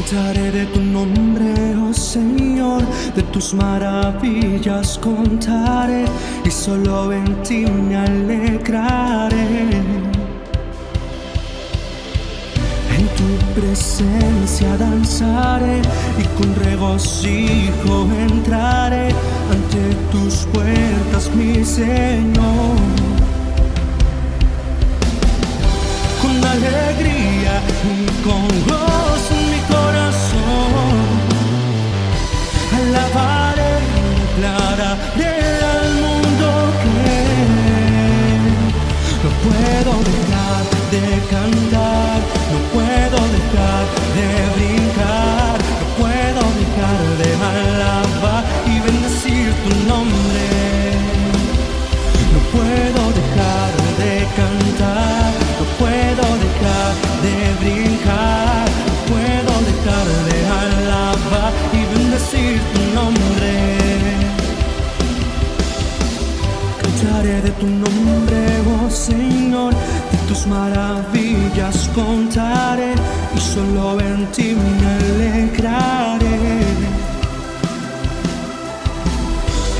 Cantaré de tu nombre, oh Señor, de tus maravillas contaré, y solo en ti me alegraré. En tu presencia danzaré y con regocijo entraré ante tus puertas, mi Señor. Con alegría y con gozo en mi corazón alabaré y declararé al mundo que no puedo dejar de cantar, no puedo dejar de brincar, no puedo dejar de alabar y bendecir tu nombre. No puedo dejar de cantar, no puedo dejar de brincar, no puedo dejar de alabar y bendecir tu nombre. Cantaré de tu nombre, oh Señor, de tus maravillas contaré, y solo en ti me alegraré.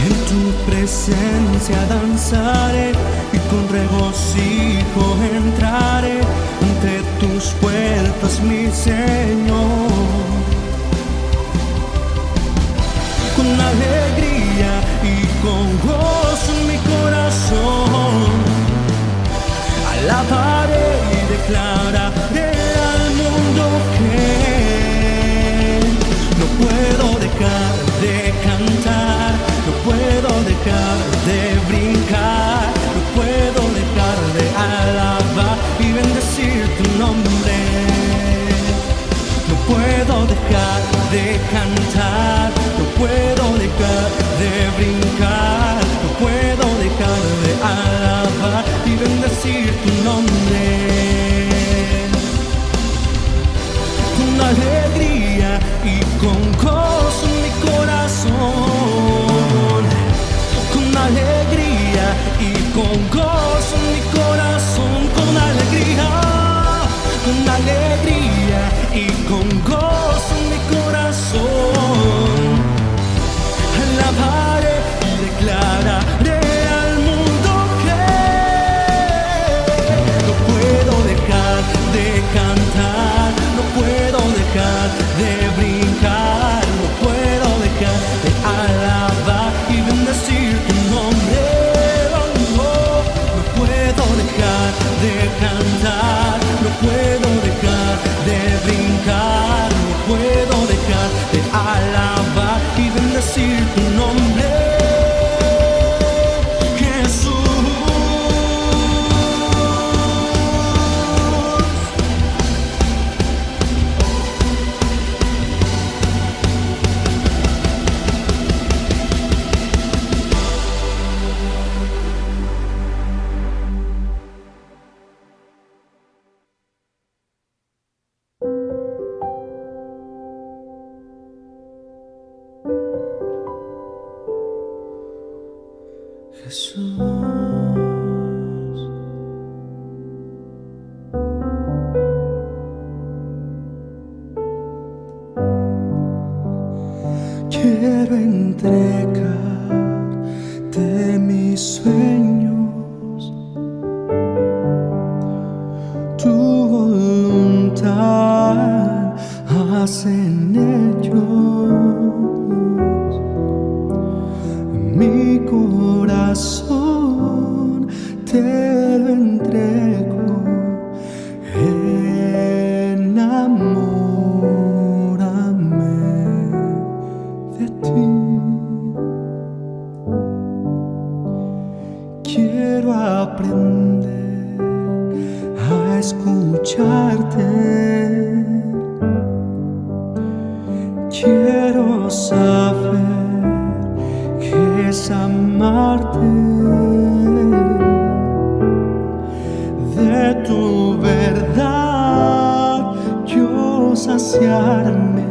En tu presencia danzaré y con regocijo entraré ante tus puertas, mi Señor. Con alegría y con gozo en mi corazón alabaré y declararé al mundo que no puedo dejar de cantar, no puedo dejar de brincar, no puedo dejar de alabar y bendecir tu nombre. No puedo dejar de cantar, no puedo dejar de brincar, no puedo dejar de alabar y bendecir tu nombre. Con alegría y con gozo en mi corazón, con alegría y con gozo en mi corazón, con alegría y con gozo en mi corazón alabaré y declararé al mundo que no puedo dejar de cantar, no puedo dejar de brincar, no puedo dejar de alabar y bendecir tu nombre. No puedo dejar de cantar, no puedo dejar de brincar, no puedo dejar de alabar y bendecir tu nombre, Jesús. Jesús, quiero entregarte mis sueños, tu voluntad haz en ellos. Mi corazón te lo entrego, enamórame de ti. Quiero aprender a escucharte, quiero saber que es amarte, de tu verdad yo saciarme,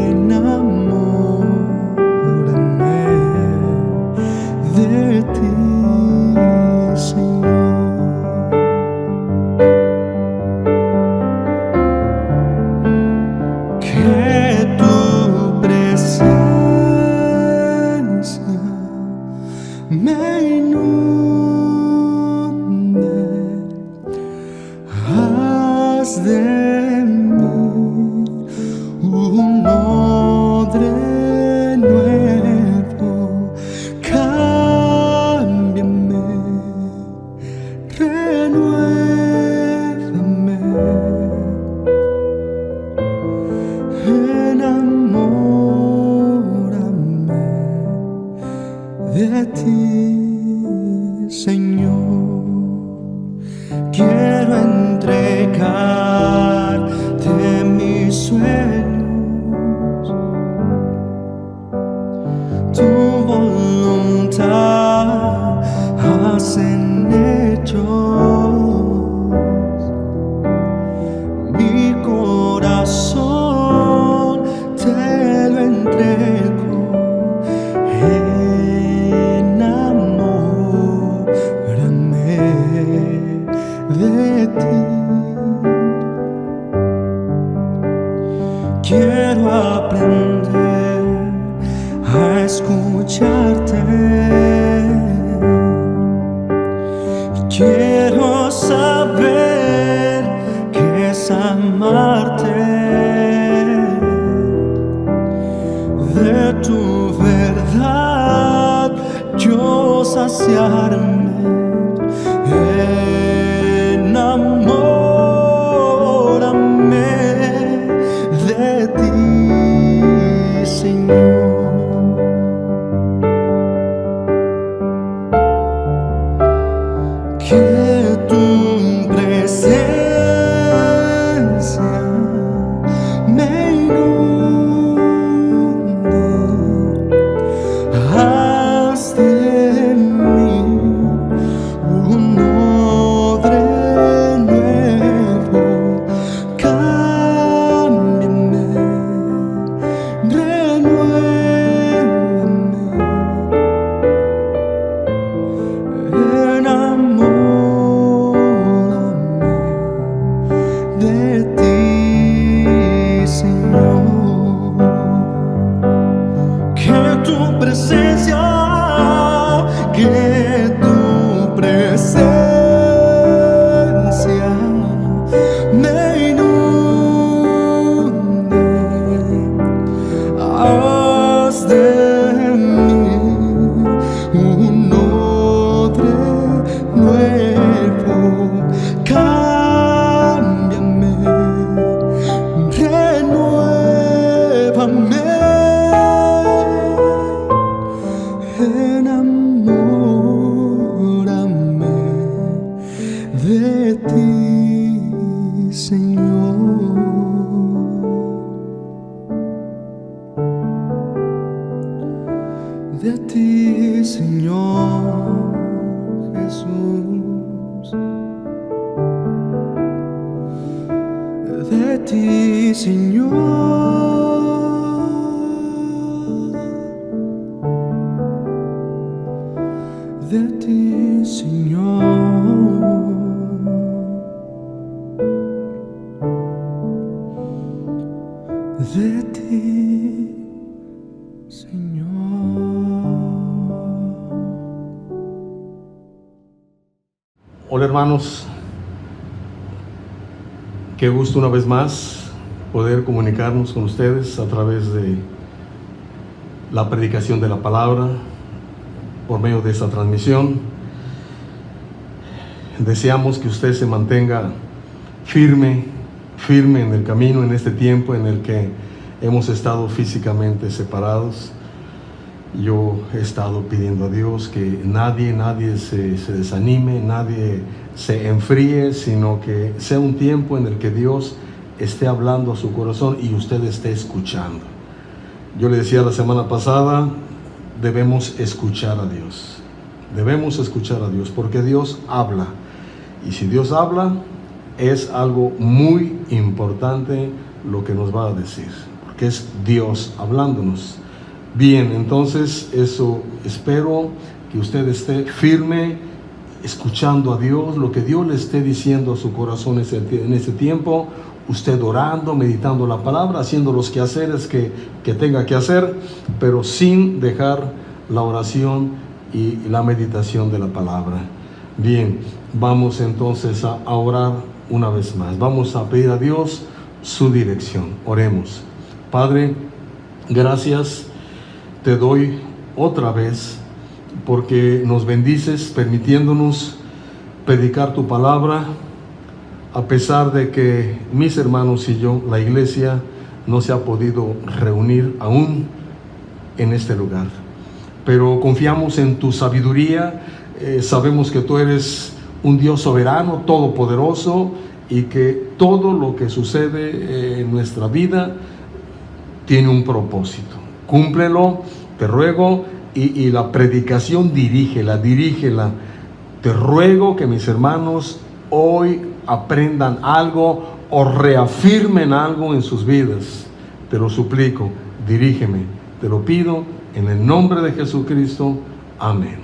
enamórame de ti, Señor. de mí un odre nuevo. Cámbiame, renuévame, enamórame de ti, Señor. Quiero entregarte mis sueños, tu voluntad hacen ellos. Mi corazón te lo entrego, enamórame de ti. Quiero aprender a escucharte. Quiero saber qué es amarte. De tu verdad yo saciarme. Enamórame de ti, Señor. Que tu presencia me inunde. Haz de mí un odre nuevo. Cámbiame, renuévame, enamórame de ti, Señor. Que tu presencia me inunde. Haz de mí un odre nuevo. Cámbiame, renuévame, enamórame de ti, Señor. De ti, Señor Jesús. De ti, Señor. De ti, Señor. De ti, Señor. Hola hermanos, qué gusto una vez más poder comunicarnos con ustedes a través de la predicación de la palabra por medio de esta transmisión. Deseamos que usted se mantenga firme en el camino en este tiempo en el que hemos estado físicamente separados. Yo he estado pidiendo a Dios que nadie se desanime, nadie se enfríe, sino que sea un tiempo en el que Dios esté hablando a su corazón y usted esté escuchando. Yo le decía la semana pasada, debemos escuchar a Dios. Debemos escuchar a Dios porque Dios habla. Y si Dios habla, es algo muy importante lo que nos va a decir, porque es Dios hablándonos. Bien, entonces eso espero que usted esté firme, escuchando a Dios, lo que Dios le esté diciendo a su corazón en ese tiempo, usted orando, meditando la palabra, haciendo los quehaceres que tenga que hacer, pero sin dejar la oración y la meditación de la palabra. Bien, vamos entonces a orar una vez más. Vamos a pedir a Dios su dirección. Oremos. Padre, gracias te doy otra vez porque nos bendices permitiéndonos predicar tu palabra, a pesar de que mis hermanos y yo, la iglesia, no se ha podido reunir aún en este lugar. Pero confiamos en tu sabiduría, sabemos que tú eres un Dios soberano, todopoderoso, y que todo lo que sucede en nuestra vida tiene un propósito. Cúmplelo, te ruego, y la predicación dirígela. Te ruego que mis hermanos hoy aprendan algo o reafirmen algo en sus vidas. Te lo suplico, dirígeme, te lo pido en el nombre de Jesucristo. Amén.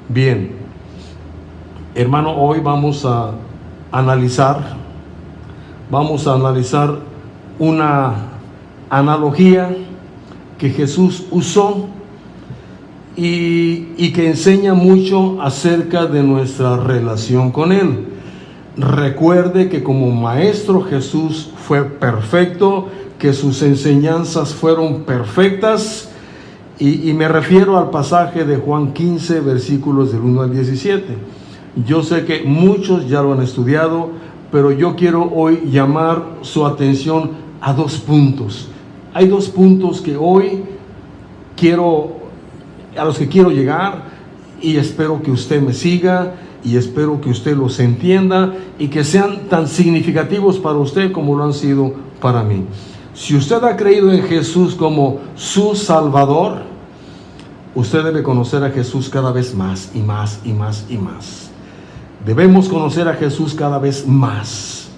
Bien, hermano, hoy vamos a analizar una analogía que Jesús usó y que enseña mucho acerca de nuestra relación con Él. Recuerde que como maestro Jesús fue perfecto, que sus enseñanzas fueron perfectas, y me refiero al pasaje de Juan 15, versículos del 1 al 17. Yo sé que muchos ya lo han estudiado, pero yo quiero hoy llamar su atención a 2 puntos. Hay 2 puntos que hoy a los que quiero llegar, y espero que usted me siga, y espero que usted los entienda y que sean tan significativos para usted como lo han sido para mí. Si usted ha creído en Jesús como su Salvador, usted debe conocer a Jesús cada vez más y más y más y más. Debemos conocer a Jesús cada vez más.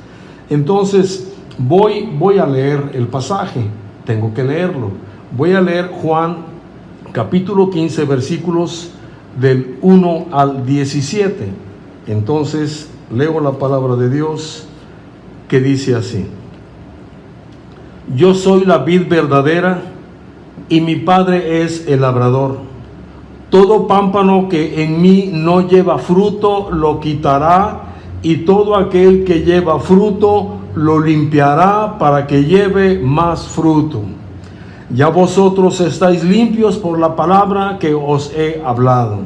Entonces voy a leer el pasaje. Tengo que leerlo. Voy a leer Juan capítulo 15, versículos del 1 al 17. Entonces leo la palabra de Dios, que dice así: Yo soy la vid verdadera y mi Padre es el labrador. Todo pámpano que en mí no lleva fruto lo quitará, y todo aquel que lleva fruto lo limpiará para que lleve más fruto. Ya vosotros estáis limpios por la palabra que os he hablado.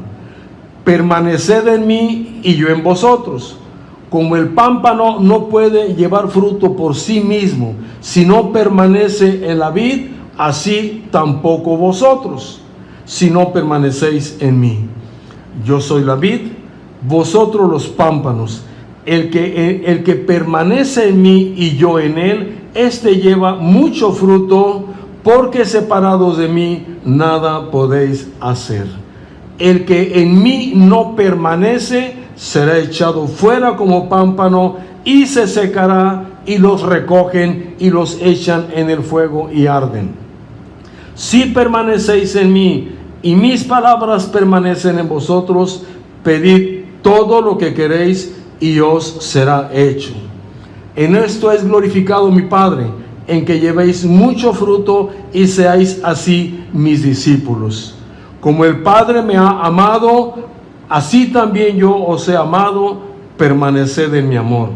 Permaneced en mí y yo en vosotros. Como el pámpano no puede llevar fruto por sí mismo si no permanece en la vid, así tampoco vosotros, si no permanecéis en mí. Yo soy la vid, vosotros los pámpanos. El que permanece en mí y yo en él, éste lleva mucho fruto, porque separados de mí nada podéis hacer. El que en mí no permanece será echado fuera como pámpano y se secará, y los recogen y los echan en el fuego y arden. Si permanecéis en mí y mis palabras permanecen en vosotros, pedid todo lo que queréis y os será hecho. En esto es glorificado mi Padre, en que llevéis mucho fruto y seáis así mis discípulos. Como el Padre me ha amado, así también yo os he amado, permaneced en mi amor.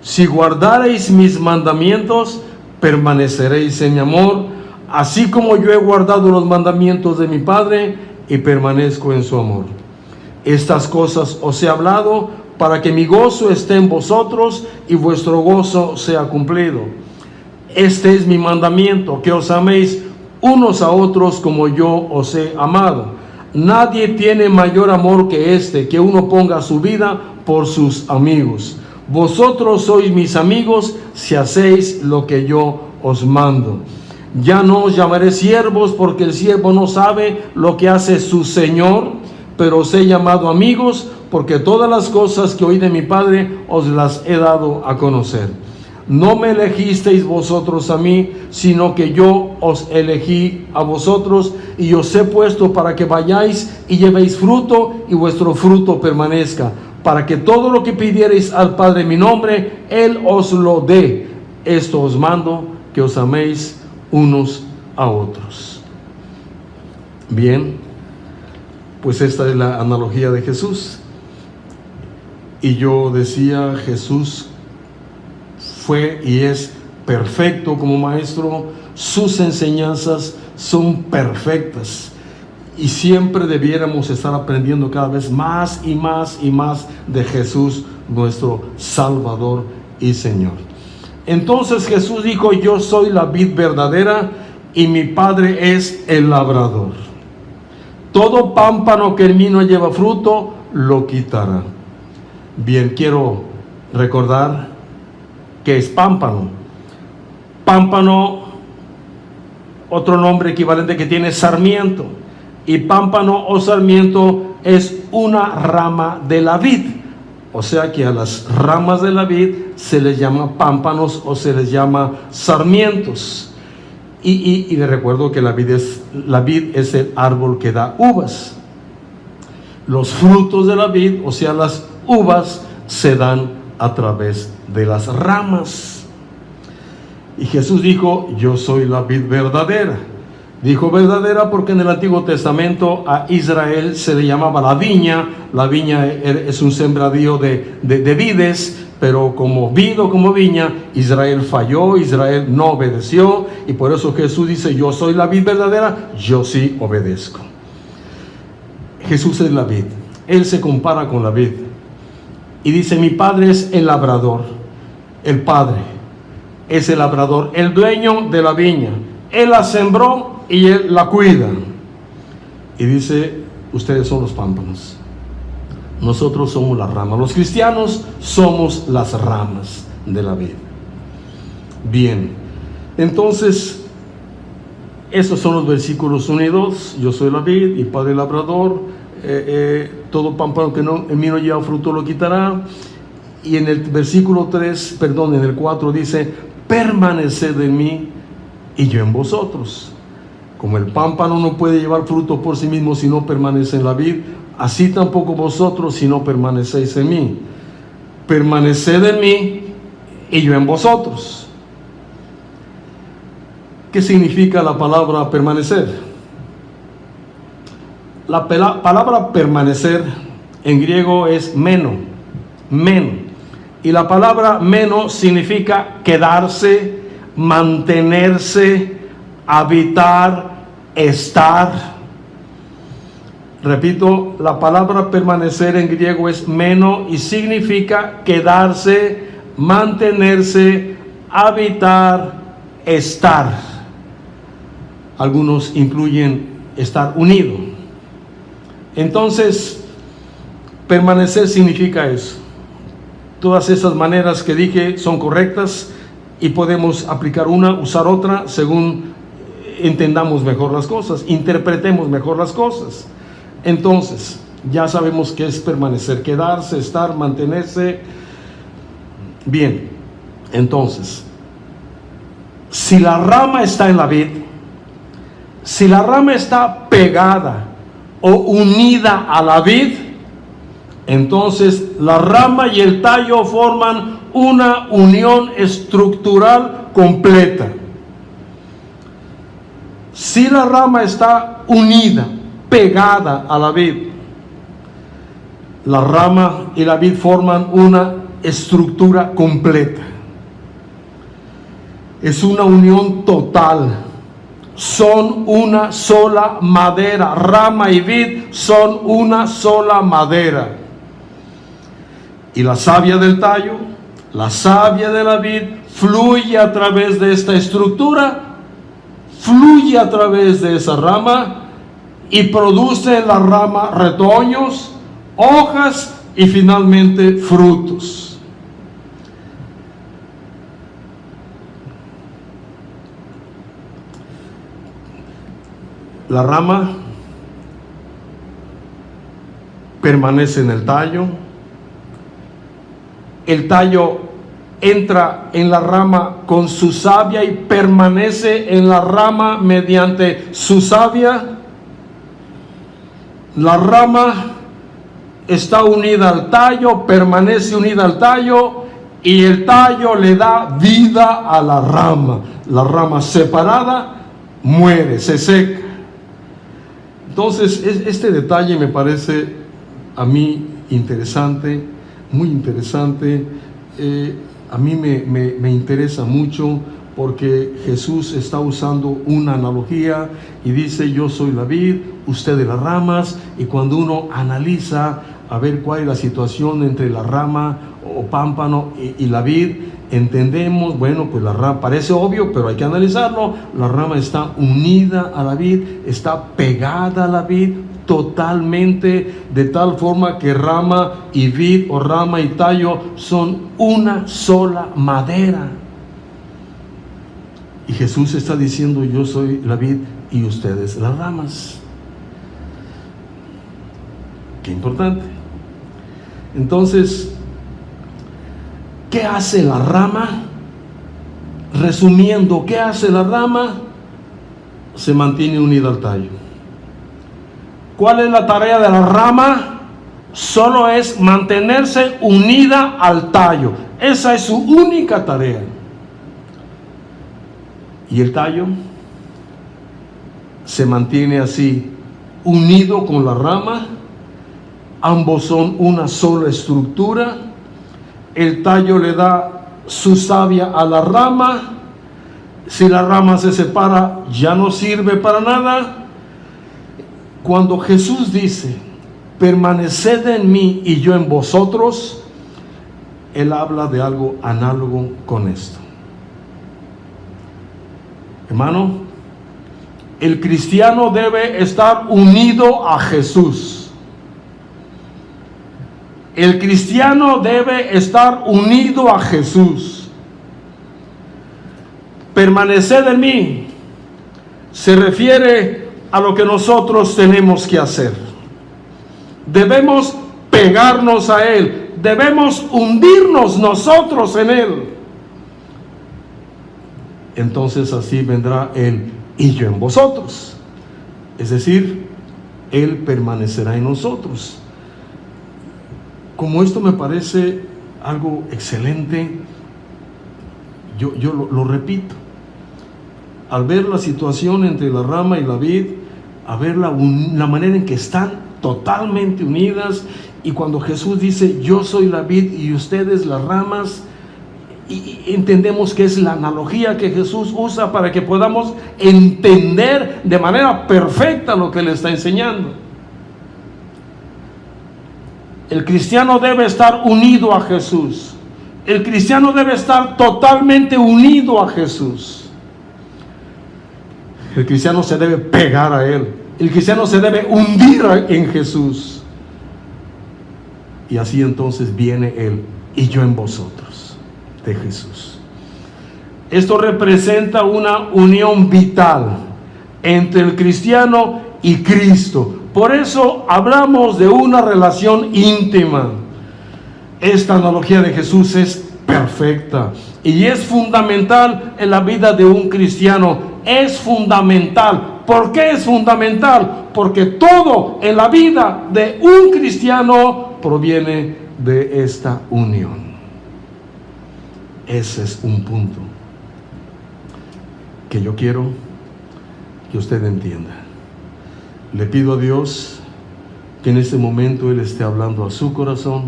Si guardareis mis mandamientos, permaneceréis en mi amor, así como yo he guardado los mandamientos de mi Padre y permanezco en su amor. Estas cosas os he hablado para que mi gozo esté en vosotros y vuestro gozo sea cumplido. Este es mi mandamiento, que os améis unos a otros como yo os he amado. Nadie tiene mayor amor que este, que uno ponga su vida por sus amigos. Vosotros sois mis amigos si hacéis lo que yo os mando. Ya no os llamaré siervos, porque el siervo no sabe lo que hace su Señor, pero os he llamado amigos, porque todas las cosas que oí de mi Padre os las he dado a conocer. No me elegisteis vosotros a mí, sino que yo os elegí a vosotros, y os he puesto para que vayáis y llevéis fruto, y vuestro fruto permanezca, para que todo lo que pidiereis al Padre en mi nombre, Él os lo dé. Esto os mando, que os améis unos a otros. Bien, pues esta es la analogía de Jesús. Y yo decía, Jesús fue y es perfecto como maestro. Sus enseñanzas son perfectas y siempre debiéramos estar aprendiendo cada vez más y más y más de Jesús, nuestro Salvador y Señor. Entonces Jesús dijo: yo soy la vid verdadera y mi Padre es el labrador. Todo pámpano que en mí no lleva fruto, lo quitará. Bien, quiero recordar que es pámpano. Pámpano, otro nombre equivalente que tiene sarmiento. Y pámpano o sarmiento es una rama de la vid. O sea que a las ramas de la vid se les llama pámpanos o se les llama sarmientos. Y les recuerdo que la vid es el árbol que da uvas. Los frutos de la vid, o sea las uvas, se dan a través de las ramas. Y Jesús dijo: yo soy la vid verdadera. Dijo verdadera porque en el Antiguo Testamento a Israel se le llamaba la viña. La viña es un sembradío de vides, pero como vid o como viña, Israel falló, Israel no obedeció, y por eso Jesús dice: yo soy la vid verdadera, yo sí obedezco. Jesús es la vid, Él se compara con la vid, y dice: mi Padre es el labrador. El Padre es el labrador, el dueño de la viña. Él la sembró y Él la cuida. Y dice: ustedes son los pámpanos, nosotros somos las ramas. Los cristianos somos las ramas de la vid. Bien, entonces esos son los versículos 1 y 2. Yo soy la vid y Padre el labrador. Todo pámpano que en mí no lleva fruto lo quitará. Y en el versículo 3, en el 4 dice: permaneced en mí y yo en vosotros. Como el pámpano no puede llevar fruto por sí mismo si no permanece en la vid, así tampoco vosotros si no permanecéis en mí. Permaneced en mí y yo en vosotros. ¿Qué significa la palabra permanecer? La palabra permanecer en griego es meno. Y la palabra meno significa quedarse, mantenerse, habitar, estar. Repito, la palabra permanecer en griego es meno y significa quedarse, mantenerse, habitar, estar. Algunos incluyen estar unido. Entonces, permanecer significa eso. Todas esas maneras que dije son correctas y podemos aplicar una, usar otra, según entendamos mejor las cosas, interpretemos mejor las cosas. Entonces, ya sabemos qué es permanecer: quedarse, estar, mantenerse. Bien, entonces, si la rama está en la vid, si la rama está pegada o unida a la vid, entonces la rama y el tallo forman una unión estructural completa. Si la rama está unida, pegada a la vid, la rama y la vid forman una estructura completa. Es una unión total. Son una sola madera. Rama y vid son una sola madera. Y la savia del tallo, la savia de la vid, fluye a través de esta estructura, fluye a través de esa rama y produce en la rama retoños, hojas y finalmente frutos. La rama permanece en el tallo entra en la rama con su savia y permanece en la rama mediante su savia. La rama está unida al tallo, permanece unida al tallo, y el tallo le da vida a la rama. La rama separada muere, se seca. Entonces, este detalle me parece a mí interesante, muy interesante. a mí me interesa mucho porque Jesús está usando una analogía y dice: yo soy la vid, ustedes las ramas. Y cuando uno analiza a ver cuál es la situación entre la rama o pámpano y la vid, entendemos, bueno, pues la rama parece obvio, pero hay que analizarlo. La rama está unida a la vid, está pegada a la vid totalmente, de tal forma que rama y vid, o rama y tallo, son una sola madera. Y Jesús está diciendo: yo soy la vid y ustedes las ramas. Qué importante. Entonces, ¿qué hace la rama? Resumiendo, ¿qué hace la rama? Se mantiene unida al tallo. ¿Cuál es la tarea de la rama? Solo es mantenerse unida al tallo. Esa es su única tarea. Y el tallo se mantiene así, unido con la rama. Ambos son una sola estructura. El tallo le da su savia a la rama. Si la rama se separa, ya no sirve para nada. Cuando Jesús dice: permaneced en mí y yo en vosotros, Él habla de algo análogo con esto. Hermano, el cristiano debe estar unido a Jesús. El cristiano debe estar unido a Jesús. Permanecer en mí se refiere a lo que nosotros tenemos que hacer. Debemos pegarnos a Él. Debemos hundirnos nosotros en Él. Entonces así vendrá Él y yo en vosotros. Es decir, Él permanecerá en nosotros. Como esto me parece algo excelente, yo lo repito. Al ver la situación entre la rama y la vid, a ver la manera en que están totalmente unidas, y cuando Jesús dice: yo soy la vid y ustedes las ramas, y entendemos que es la analogía que Jesús usa para que podamos entender de manera perfecta lo que Él está enseñando. El cristiano debe estar unido a Jesús. El cristiano debe estar totalmente unido a Jesús. El cristiano se debe pegar a Él. El cristiano se debe hundir en Jesús. Y así entonces viene Él y yo en vosotros, de Jesús. Esto representa una unión vital entre el cristiano y Cristo. Por eso hablamos de una relación íntima. Esta analogía de Jesús es perfecta y es fundamental en la vida de un cristiano. Es fundamental. ¿Por qué es fundamental? Porque todo en la vida de un cristiano proviene de esta unión. Ese es un punto que yo quiero que usted entienda. Le pido a Dios que en este momento Él esté hablando a su corazón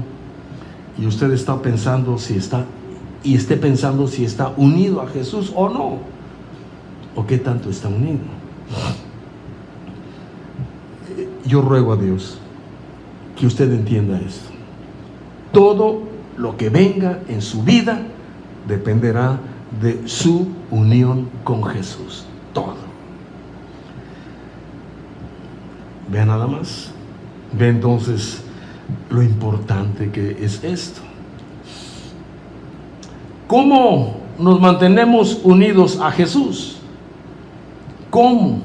y usted esté pensando si está unido a Jesús o no, o qué tanto está unido. Yo ruego a Dios que usted entienda esto. Todo lo que venga en su vida dependerá de su unión con Jesús. Todo. Vea nada más. Ve entonces lo importante que es esto. ¿Cómo nos mantenemos unidos a Jesús? ¿Cómo?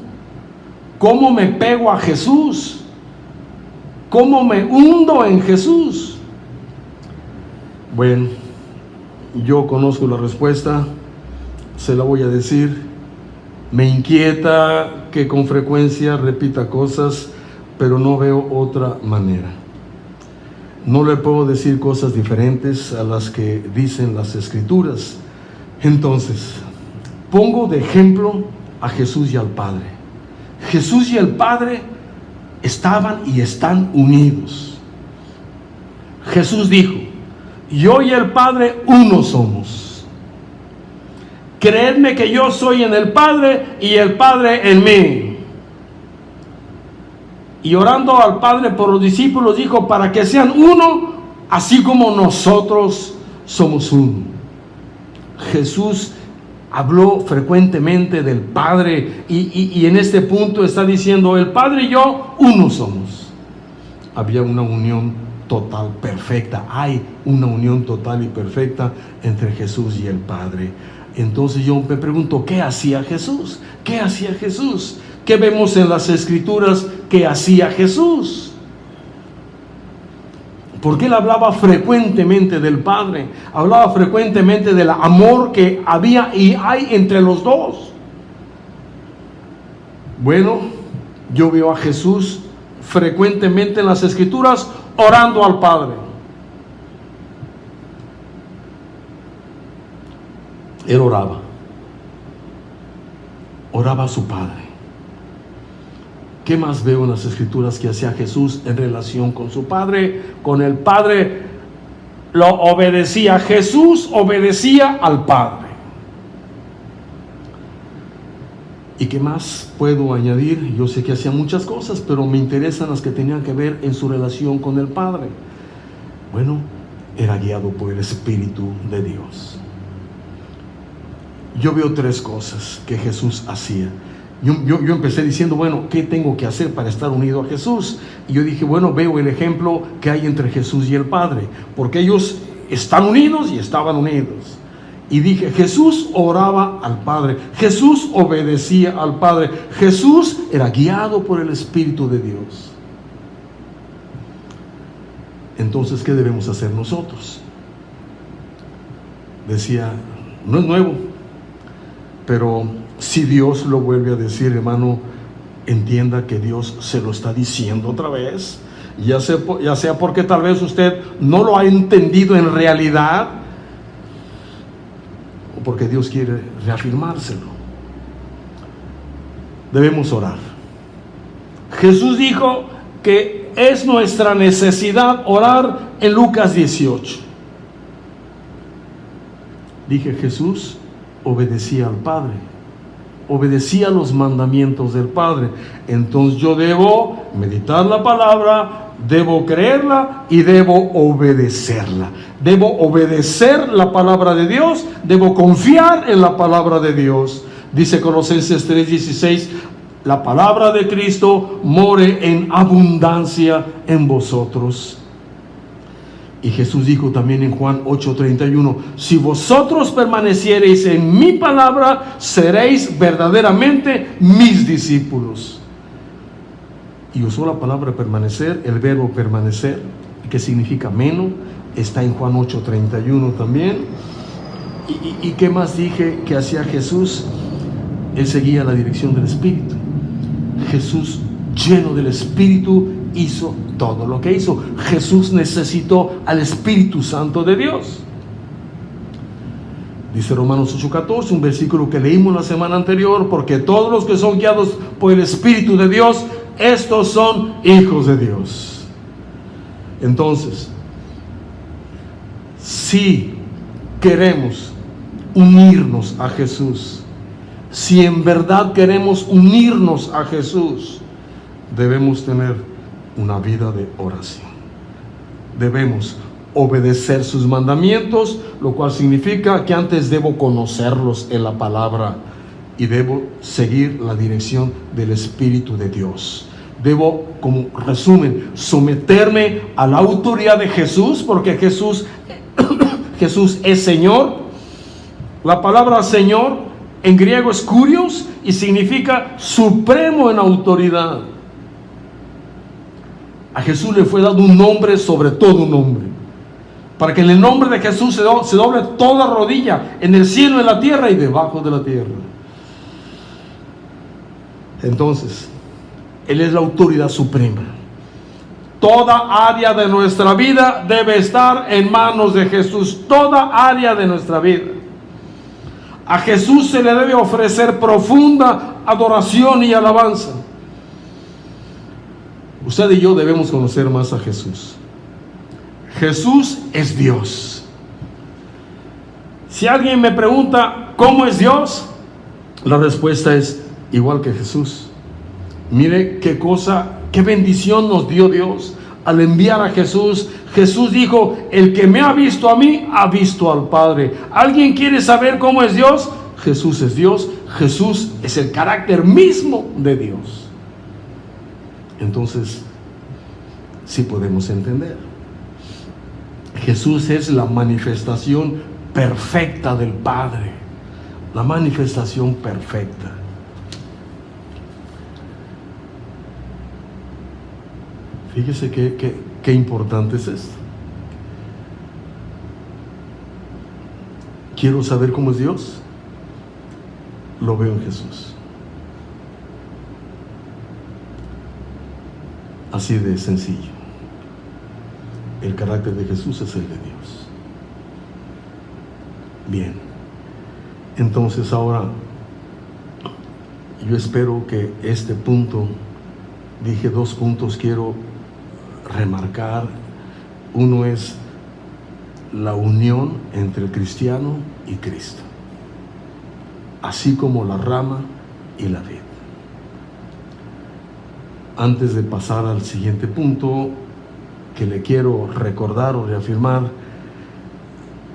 ¿Cómo me pego a Jesús? ¿Cómo me hundo en Jesús? Bueno, yo conozco la respuesta, se la voy a decir. Me inquieta que con frecuencia repita cosas, pero no veo otra manera. No le puedo decir cosas diferentes a las que dicen las Escrituras. Entonces, pongo de ejemplo a Jesús y al Padre. Jesús y el Padre estaban y están unidos. Jesús dijo: Yo y el Padre uno somos. Creedme que yo soy en el Padre y el Padre en mí. Y orando al Padre por los discípulos dijo, para que sean uno, así como nosotros somos uno. Jesús habló frecuentemente del Padre y en este punto está diciendo, el Padre y yo uno somos. Había una unión total, perfecta. Hay una unión total y perfecta entre Jesús y el Padre. Entonces yo me pregunto, ¿qué hacía Jesús? ¿Qué hacía Jesús? ¿Qué vemos en las Escrituras que hacía Jesús? Porque él hablaba frecuentemente del Padre, hablaba frecuentemente del amor que había y hay entre los dos. Bueno, yo veo a Jesús frecuentemente en las Escrituras orando al Padre. Él oraba a su Padre. ¿Qué más veo en las Escrituras que hacía Jesús en relación con su Padre? Con el Padre lo obedecía. Jesús obedecía al Padre. ¿Y qué más puedo añadir? Yo sé que hacía muchas cosas, pero me interesan las que tenían que ver en su relación con el Padre. Bueno, era guiado por el Espíritu de Dios. Yo veo tres cosas que Jesús hacía. Yo empecé diciendo, bueno, ¿qué tengo que hacer para estar unido a Jesús? Y yo dije, bueno, veo el ejemplo que hay entre Jesús y el Padre, porque ellos están unidos y estaban unidos. Y dije, Jesús oraba al Padre, Jesús obedecía al Padre, Jesús era guiado por el Espíritu de Dios. Entonces, ¿qué debemos hacer nosotros? Decía, no es nuevo, pero si Dios lo vuelve a decir, hermano, entienda que Dios se lo está diciendo otra vez, ya sea porque tal vez usted no lo ha entendido en realidad, o porque Dios quiere reafirmárselo. Debemos orar. Jesús dijo que es nuestra necesidad orar en Lucas 18. Dije, Jesús obedecía al Padre, obedecía los mandamientos del Padre. Entonces yo debo meditar la palabra, debo creerla y debo obedecerla. Debo obedecer la palabra de Dios, debo confiar en la palabra de Dios. Dice Colosenses 3:16, la palabra de Cristo more en abundancia en vosotros. Y Jesús dijo también en Juan 8:31, si vosotros permaneciereis en mi palabra, seréis verdaderamente mis discípulos. Y usó la palabra permanecer, el verbo permanecer, que significa meno, está en Juan 8:31 también. ¿Y qué más dije que hacía Jesús? Él seguía la dirección del Espíritu. Jesús, lleno del Espíritu, hizo todo lo que hizo. Jesús necesitó al Espíritu Santo de Dios. Dice Romanos 8:14, un versículo que leímos la semana anterior, porque todos los que son guiados por el Espíritu de Dios, estos son hijos de Dios. Entonces, si queremos unirnos a Jesús, si en verdad queremos unirnos a Jesús, debemos tener una vida de oración. Debemos obedecer sus mandamientos, lo cual significa que antes debo conocerlos en la palabra y debo seguir la dirección del Espíritu de Dios. Debo, como resumen, someterme a la autoridad de Jesús, porque Jesús es Señor. La palabra Señor en griego es kurios y significa supremo en autoridad. A Jesús le fue dado un nombre sobre todo un nombre, para que en el nombre de Jesús se doble toda rodilla, en el cielo, en la tierra y debajo de la tierra. Entonces, Él es la autoridad suprema. Toda área de nuestra vida debe estar en manos de Jesús. Toda área de nuestra vida. A Jesús se le debe ofrecer profunda adoración y alabanza. Usted y yo debemos conocer más a Jesús. Jesús es Dios. Si alguien me pregunta ¿cómo es Dios?, la respuesta es igual que Jesús. Mire qué cosa, qué bendición nos dio Dios al enviar a Jesús. Jesús dijo: el que me ha visto a mí, ha visto al Padre. ¿Alguien quiere saber cómo es Dios? Jesús es Dios. Jesús es el carácter mismo de Dios. Entonces, sí podemos entender. Jesús es la manifestación perfecta del Padre. La manifestación perfecta. Fíjese qué importante es esto. ¿Quiero saber cómo es Dios? Lo veo en Jesús. Así de sencillo. El carácter de Jesús es el de Dios. Bien. Entonces ahora, yo espero que este punto, dije 2 puntos, quiero remarcar. Uno es la unión entre el cristiano y Cristo, así como la rama y la vid. Antes de pasar al siguiente punto que le quiero recordar o reafirmar,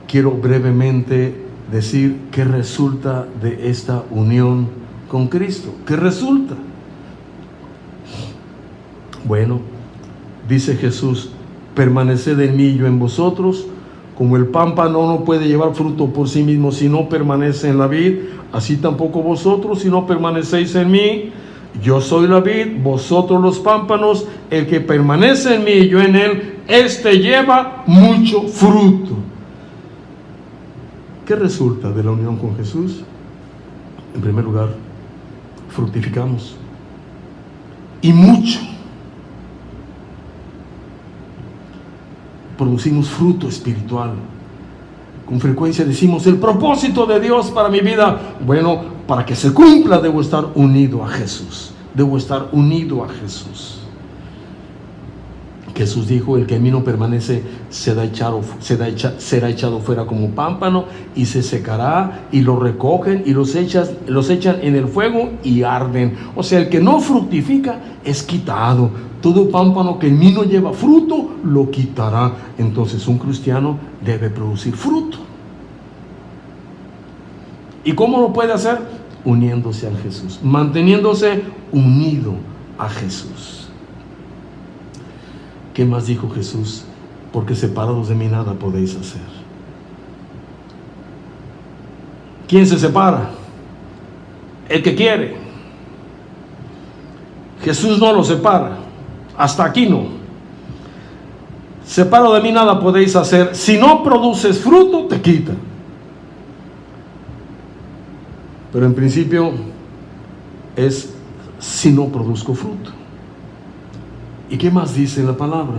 quiero brevemente decir qué resulta de esta unión con Cristo. ¿Qué resulta? Bueno, dice Jesús: permaneced en mí y yo en vosotros. Como el pámpano no puede llevar fruto por sí mismo si no permanece en la vid, así tampoco vosotros si no permanecéis en mí. Yo soy la vid, vosotros los pámpanos. El que permanece en mí y yo en él, éste lleva mucho fruto. ¿Qué resulta de la unión con Jesús? En primer lugar, fructificamos, y mucho. Producimos fruto espiritual. Con frecuencia decimos: el propósito de Dios para mi vida. Bueno, para que se cumpla debo estar unido a Jesús. Debo estar unido a Jesús. Jesús dijo: el que en mí no permanece será echado fuera como pámpano y se secará, y lo recogen y los echan en el fuego y arden. O sea, el que no fructifica es quitado. Todo pámpano que en mí no lleva fruto, lo quitará. Entonces un cristiano debe producir fruto. ¿Y cómo lo puede hacer? Uniéndose a Jesús, manteniéndose unido a Jesús. ¿Qué más dijo Jesús? Porque separados de mí nada podéis hacer. ¿Quién se separa? El que quiere. Jesús no lo separa. Hasta aquí no. Separado de mí nada podéis hacer. Si no produces fruto, te quita. Pero en principio es si no produzco fruto. ¿Y qué más dice en la palabra?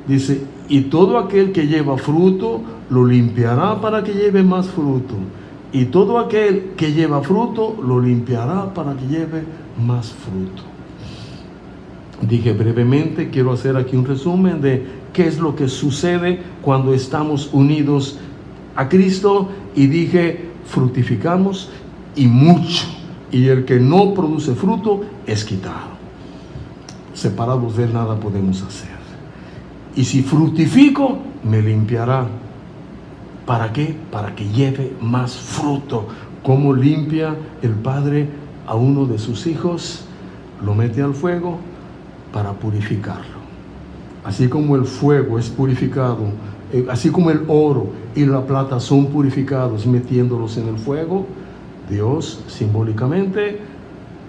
Dice: y todo aquel que lleva fruto lo limpiará para que lleve más fruto. Y todo aquel que lleva fruto lo limpiará para que lleve más fruto. Dije brevemente, quiero hacer aquí un resumen de qué es lo que sucede cuando estamos unidos a Cristo. Y dije: fructificamos, y mucho. Y el que no produce fruto es quitado. Separados de él nada podemos hacer. Y si fructifico, me limpiará. ¿Para qué? Para que lleve más fruto. ¿Cómo limpia el Padre a uno de sus hijos? Lo mete al fuego para purificarlo. Así como el fuego es purificado, así como el oro y la plata son purificados metiéndolos en el fuego, Dios simbólicamente,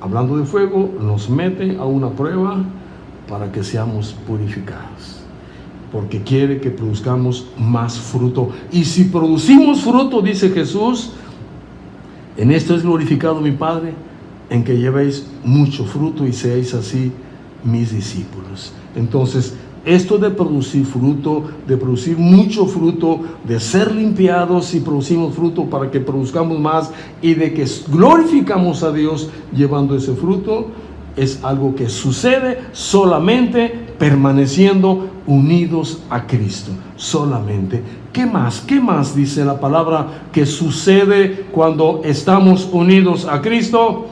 hablando de fuego, nos mete a una prueba para que seamos purificados, porque quiere que produzcamos más fruto. Y si producimos fruto, dice Jesús, en esto es glorificado mi Padre, en que llevéis mucho fruto y seáis así mis discípulos. Entonces, esto de producir fruto, de producir mucho fruto, de ser limpiados y producimos fruto para que produzcamos más, y de que glorificamos a Dios llevando ese fruto, es algo que sucede solamente permaneciendo unidos a Cristo solamente. ¿Qué más? ¿Qué más dice la palabra que sucede cuando estamos unidos a Cristo?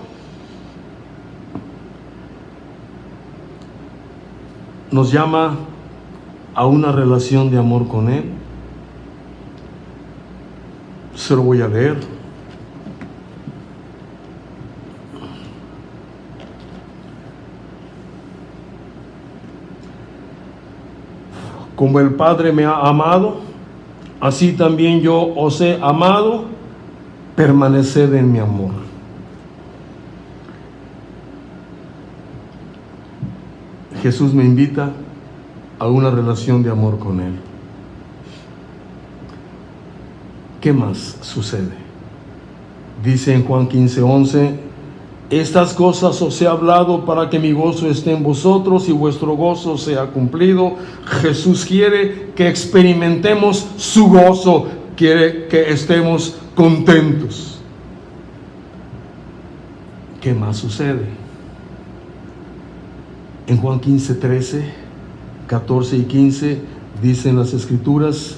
Nos llama a una relación de amor con Él. Se lo voy a leer. Como el Padre me ha amado, así también yo os he amado, permaneced en mi amor. Jesús me invita a una relación de amor con Él. ¿Qué más sucede? Dice en Juan 15:11, estas cosas os he hablado para que mi gozo esté en vosotros y vuestro gozo sea cumplido. Jesús quiere que experimentemos su gozo, quiere que estemos contentos. ¿Qué más sucede? En Juan 15:13, 14 y 15 dicen las Escrituras,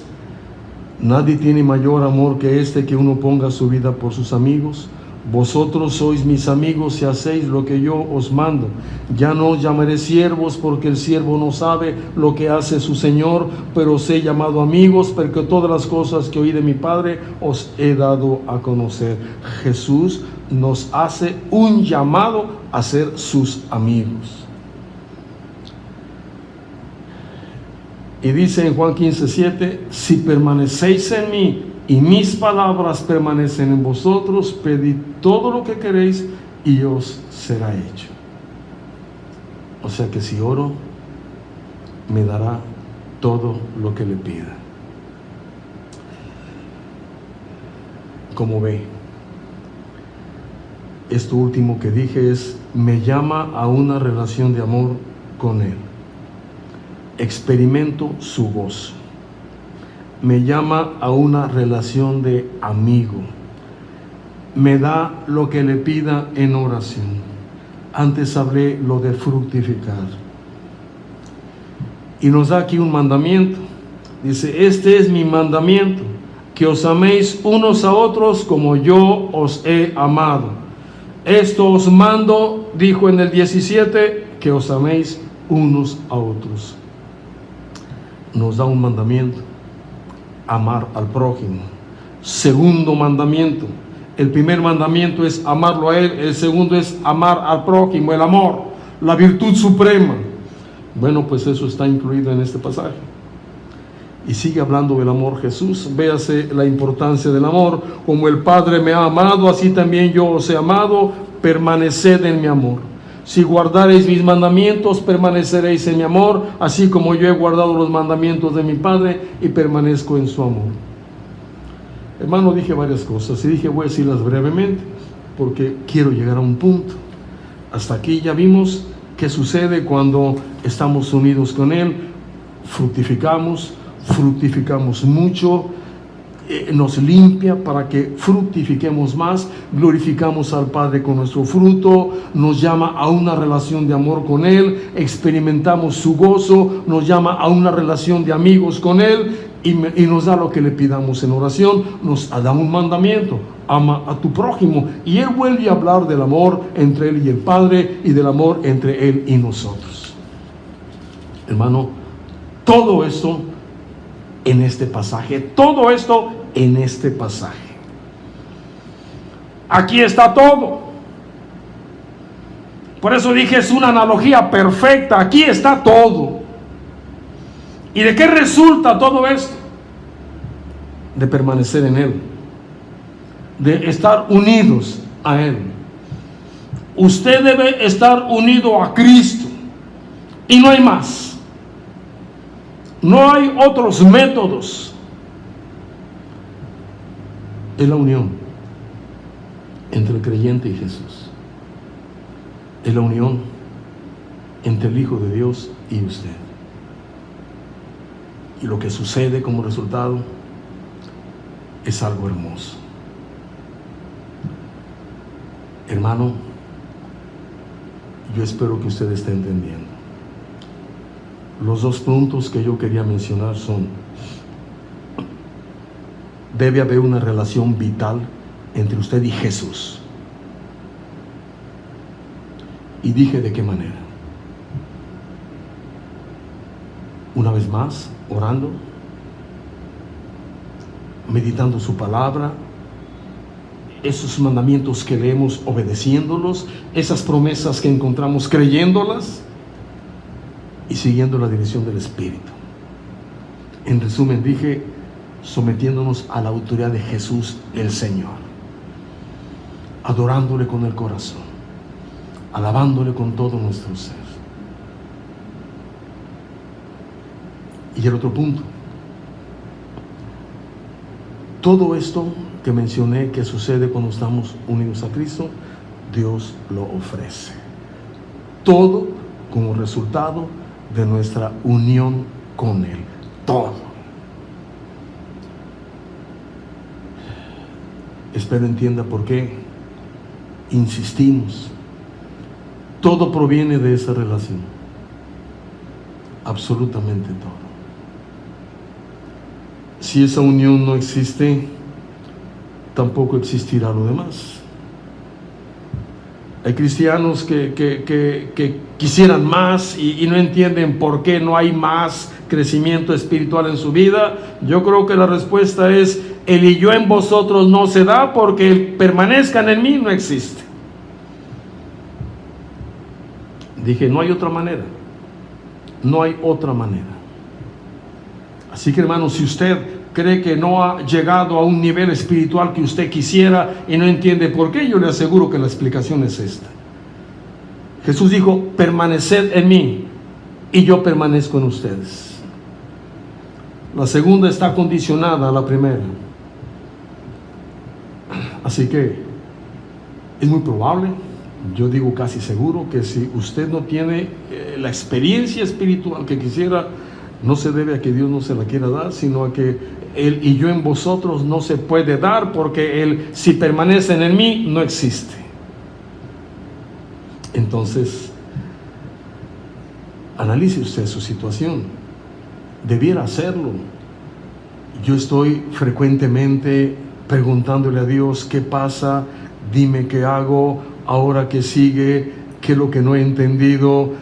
nadie tiene mayor amor que este, que uno ponga su vida por sus amigos. Vosotros sois mis amigos si hacéis lo que yo os mando. Ya no os llamaré siervos, porque el siervo no sabe lo que hace su Señor, pero os he llamado amigos, porque todas las cosas que oí de mi Padre os he dado a conocer. Jesús nos hace un llamado a ser sus amigos. Y dice en Juan 15:7, si permanecéis en mí y mis palabras permanecen en vosotros, pedid todo lo que queréis y os será hecho. O sea que si oro, me dará todo lo que le pida. Como ve, esto último que dije me llama a una relación de amor con Él. Experimento su gozo. Me llama a una relación de amigo. Me da lo que le pida en oración. Antes hablé lo de fructificar. Y nos da aquí un mandamiento. Dice, este es mi mandamiento, que os améis unos a otros como yo os he amado. Esto os mando, dijo en el 17, que os améis unos a otros. Nos da un mandamiento, amar al prójimo. Segundo mandamiento, el primer mandamiento es amarlo a Él, el segundo es amar al prójimo, el amor, la virtud suprema. Bueno, pues eso está incluido en este pasaje. Y sigue hablando del amor Jesús. Véase la importancia del amor. Como el Padre me ha amado, así también yo os he amado, permaneced en mi amor. Si guardareis mis mandamientos, permaneceréis en mi amor, así como yo he guardado los mandamientos de mi Padre y permanezco en su amor. Hermano, dije varias cosas y dije voy a decirlas brevemente porque quiero llegar a un punto. Hasta aquí ya vimos qué sucede cuando estamos unidos con Él. Fructificamos mucho. Nos limpia para que fructifiquemos más, glorificamos al Padre con nuestro fruto, nos llama a una relación de amor con Él, experimentamos su gozo, nos llama a una relación de amigos con Él y nos da lo que le pidamos en oración, nos da un mandamiento, ama a tu prójimo, y Él vuelve a hablar del amor entre Él y el Padre y del amor entre Él y nosotros. Hermano, todo esto en este pasaje, todo esto en este pasaje. Aquí está todo. Por eso dije, es una analogía perfecta. Aquí está todo. ¿Y de qué resulta todo esto? De permanecer en Él, de estar unidos a Él. Usted debe estar unido a Cristo y no hay más. No hay otros métodos. Es la unión entre el creyente y Jesús. Es la unión entre el Hijo de Dios y usted. Y lo que sucede como resultado es algo hermoso. Hermano, yo espero que usted esté entendiendo. Los dos puntos que yo quería mencionar son: debe haber una relación vital entre usted y Jesús. Y dije de qué manera. Una vez más, orando, meditando su palabra, esos mandamientos que leemos obedeciéndolos, esas promesas que encontramos creyéndolas y siguiendo la dirección del Espíritu. En resumen, dije, sometiéndonos a la autoridad de Jesús el Señor, adorándole con el corazón, alabándole con todo nuestro ser. Y el otro punto, todo esto que mencioné que sucede cuando estamos unidos a Cristo, Dios lo ofrece. Todo como resultado de nuestra unión con Él. Todo. Espero entienda por qué insistimos. Todo proviene de esa relación. Absolutamente todo. Si esa unión no existe, tampoco existirá lo demás. Hay cristianos que quisieran más y no entienden por qué no hay más crecimiento espiritual en su vida. Yo creo que la respuesta es: el y yo en vosotros no se da porque el permanezcan en mí no existe. Dije, no hay otra manera. No hay otra manera. Así que, hermanos, si usted cree que no ha llegado a un nivel espiritual que usted quisiera y no entiende por qué, yo le aseguro que la explicación es esta. Jesús dijo: permaneced en mí y yo permanezco en ustedes. La segunda está condicionada a la primera. Así que es muy probable, yo digo casi seguro, que si usted no tiene la experiencia espiritual que quisiera, no se debe a que Dios no se la quiera dar, sino a que Él y yo en vosotros no se puede dar, porque Él, si permanecen en mí, no existe. Entonces, analice usted su situación. Debiera hacerlo. Yo estoy frecuentemente preguntándole a Dios: ¿qué pasa? Dime qué hago, ahora qué sigue, qué es lo que no he entendido,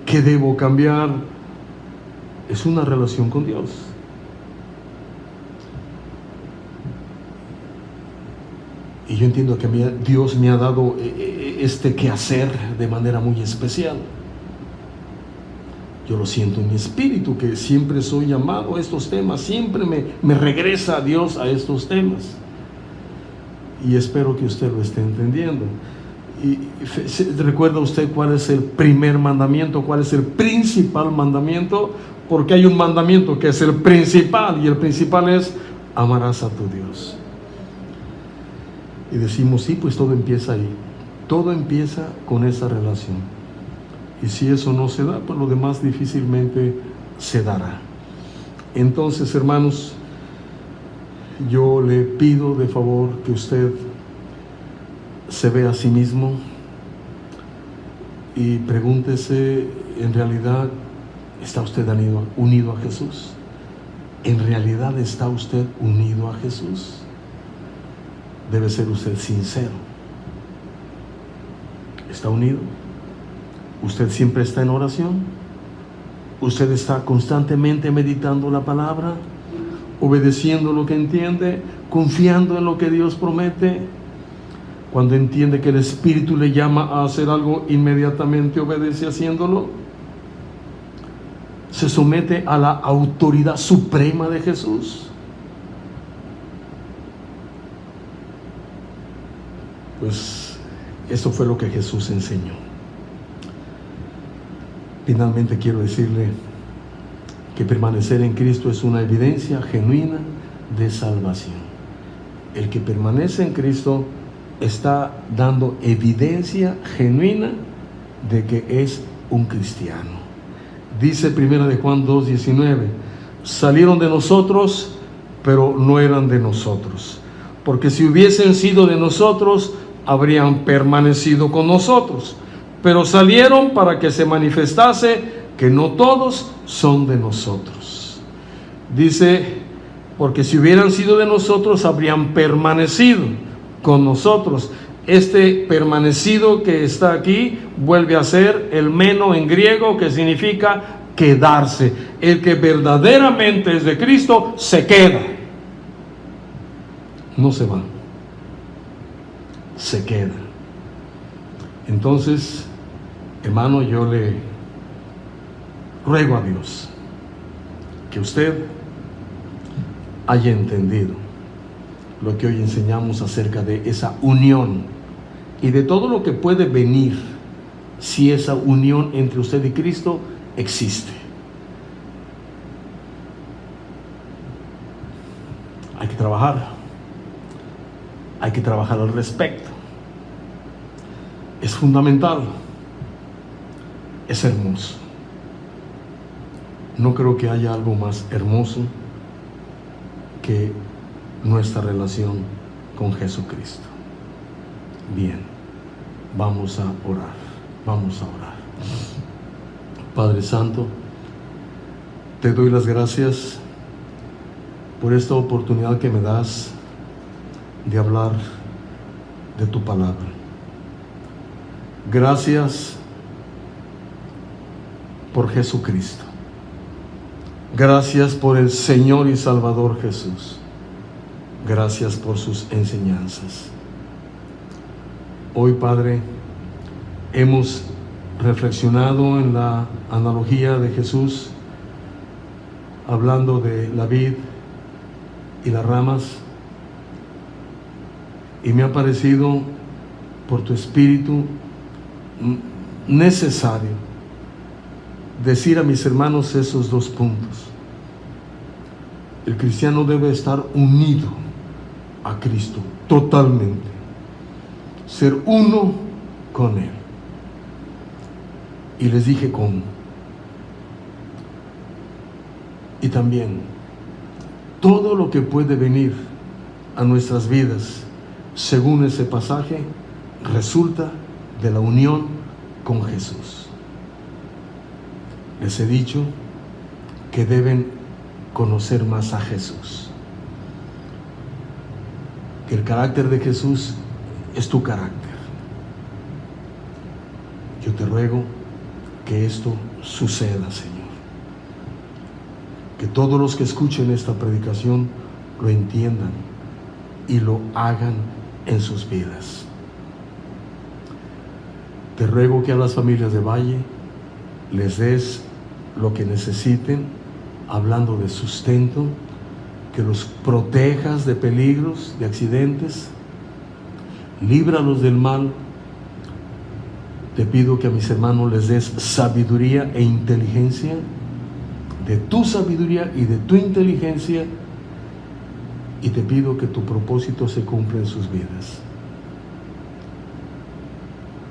qué debo cambiar. Es una relación con Dios. Y yo entiendo que Dios me ha dado este quehacer de manera muy especial. Yo lo siento en mi espíritu, que siempre soy llamado a estos temas, siempre me regresa a Dios a estos temas. Y espero que usted lo esté entendiendo. Y ¿recuerda usted cuál es el primer mandamiento? ¿Cuál es el principal mandamiento? Porque hay un mandamiento que es el principal, y el principal es: amarás a tu Dios. Y decimos, sí, pues todo empieza ahí. Todo empieza con esa relación. Y si eso no se da, pues lo demás difícilmente se dará. Entonces, hermanos, yo le pido de favor que usted se vea a sí mismo y pregúntese: ¿en realidad está usted unido a Jesús? ¿En realidad está usted unido a Jesús? Debe ser usted sincero. ¿Está unido? ¿Usted siempre está en oración? ¿Usted está constantemente meditando la palabra, obedeciendo lo que entiende, confiando en lo que Dios promete? Cuando entiende que el Espíritu le llama a hacer algo, inmediatamente obedece haciéndolo. Se somete a la autoridad suprema de Jesús. Pues eso fue lo que Jesús enseñó. Finalmente quiero decirle que permanecer en Cristo es una evidencia genuina de salvación. El que permanece en Cristo está dando evidencia genuina de que es un cristiano. Dice 1 de Juan 2:19: salieron de nosotros, pero no eran de nosotros, porque si hubiesen sido de nosotros, habrían permanecido con nosotros, pero salieron para que se manifestase que no todos son de nosotros. Dice, porque si hubieran sido de nosotros, habrían permanecido con nosotros. Este permanecido que está aquí vuelve a ser el meno en griego, que significa quedarse. El que verdaderamente es de Cristo se queda, no se va, se queda. Entonces, hermano, yo le ruego a Dios que usted haya entendido lo que hoy enseñamos acerca de esa unión y de todo lo que puede venir si esa unión entre usted y Cristo existe. Hay que trabajar al respecto. Es fundamental, es hermoso. No creo que haya algo más hermoso que nuestra relación con Jesucristo. Bien, vamos a orar. Padre Santo, te doy las gracias por esta oportunidad que me das de hablar de tu palabra. Gracias por Jesucristo. Gracias por el Señor y Salvador Jesús. Gracias por sus enseñanzas. Hoy, Padre, hemos reflexionado en la analogía de Jesús, hablando de la vid y las ramas, y me ha parecido por tu Espíritu necesario decir a mis hermanos esos dos puntos. El cristiano debe estar unido a Cristo totalmente, ser uno con Él. Y les dije cómo. Y también todo lo que puede venir a nuestras vidas según ese pasaje resulta de la unión con Jesús. Les he dicho que deben conocer más a Jesús, que el carácter de Jesús es tu carácter. Yo te ruego que esto suceda, Señor, que todos los que escuchen esta predicación lo entiendan y lo hagan en sus vidas. Te ruego que a las familias de Valle les des lo que necesiten, hablando de sustento, que los protejas de peligros, de accidentes, líbralos del mal. Te pido que a mis hermanos les des sabiduría e inteligencia, de tu sabiduría y de tu inteligencia, y te pido que tu propósito se cumpla en sus vidas.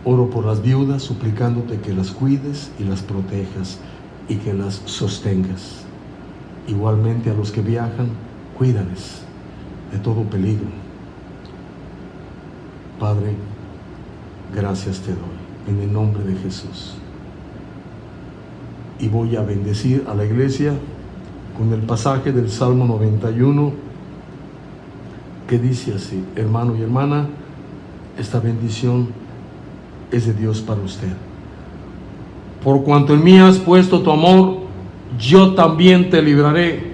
Oro por las viudas, suplicándote que las cuides y las protejas y que las sostengas. Igualmente a los que viajan, cuídales de todo peligro. Padre, gracias te doy en el nombre de Jesús. Y voy a bendecir a la iglesia con el pasaje del Salmo 91, que dice así: hermano y hermana, esta bendición es de Dios para usted. Por cuanto en mí has puesto tu amor, yo también te libraré.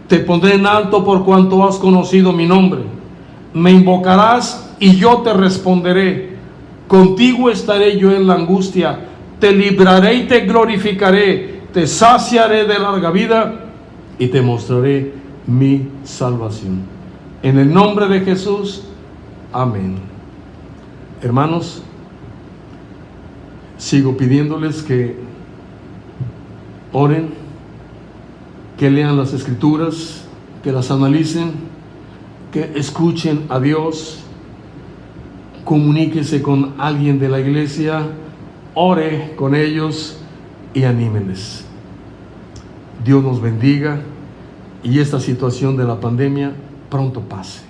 Te pondré en alto por cuanto has conocido mi nombre. Me invocarás y yo te responderé. Contigo estaré yo en la angustia. Te libraré y te glorificaré. Te saciaré de larga vida y te mostraré mi salvación. En el nombre de Jesús, amén. Hermanos, sigo pidiéndoles que oren, que lean las Escrituras, que las analicen, que escuchen a Dios, comuníquese con alguien de la iglesia, ore con ellos y anímenles. Dios nos bendiga y esta situación de la pandemia pronto pase.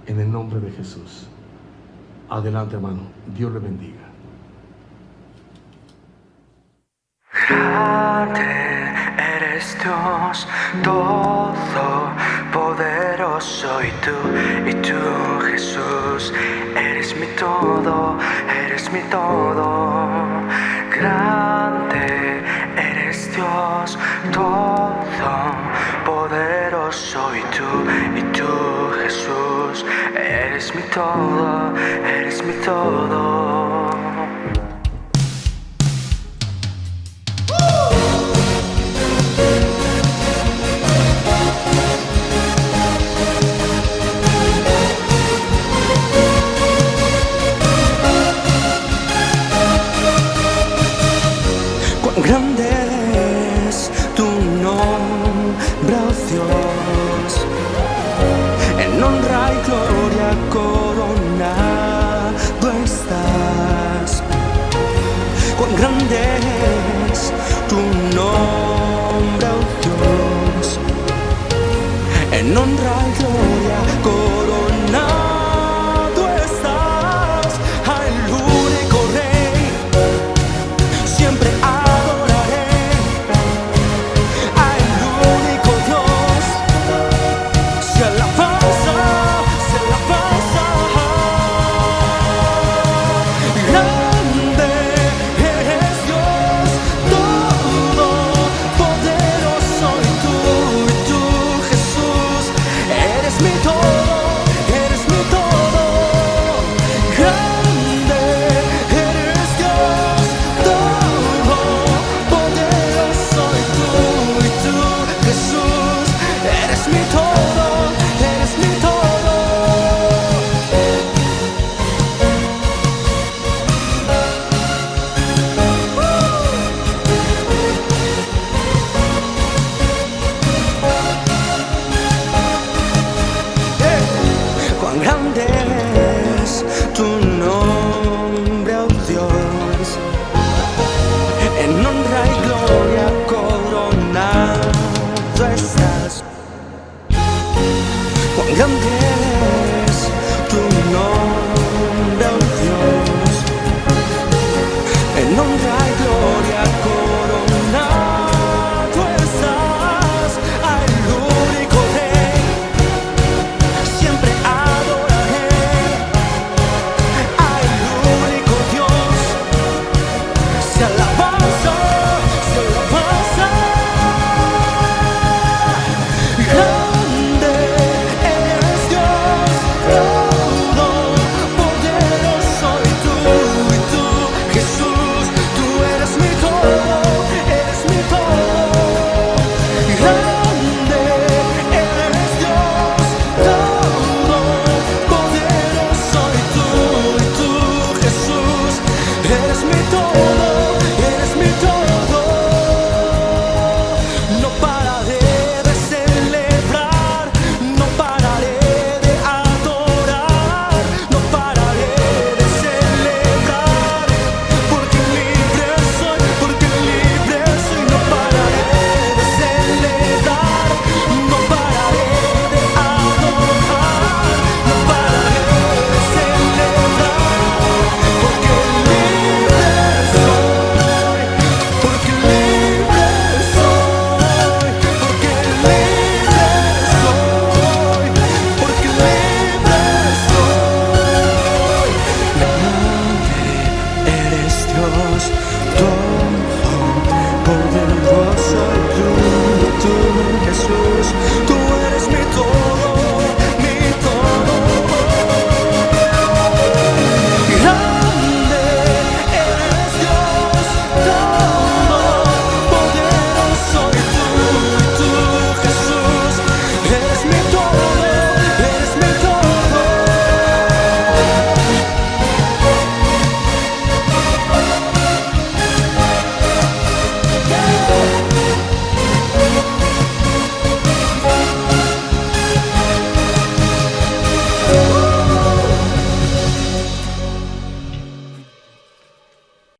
En el nombre de Jesús. Adelante, hermano. Dios le bendiga. Grande eres Dios, todopoderoso, y tú, Jesús, eres mi todo, eres mi todo. Grande eres Dios, todopoderoso, y tú, Jesús, eres mi todo, eres mi todo. Grande es tu nombre, oh Dios, en honra y gloria coronado estás. Cuán grande es tu nombre, oh Dios, en honra y gloria coronado estás. Al único Rey siempre grande es tu nombre, oh Dios, en honra y gloria coronado estás. Cuán grande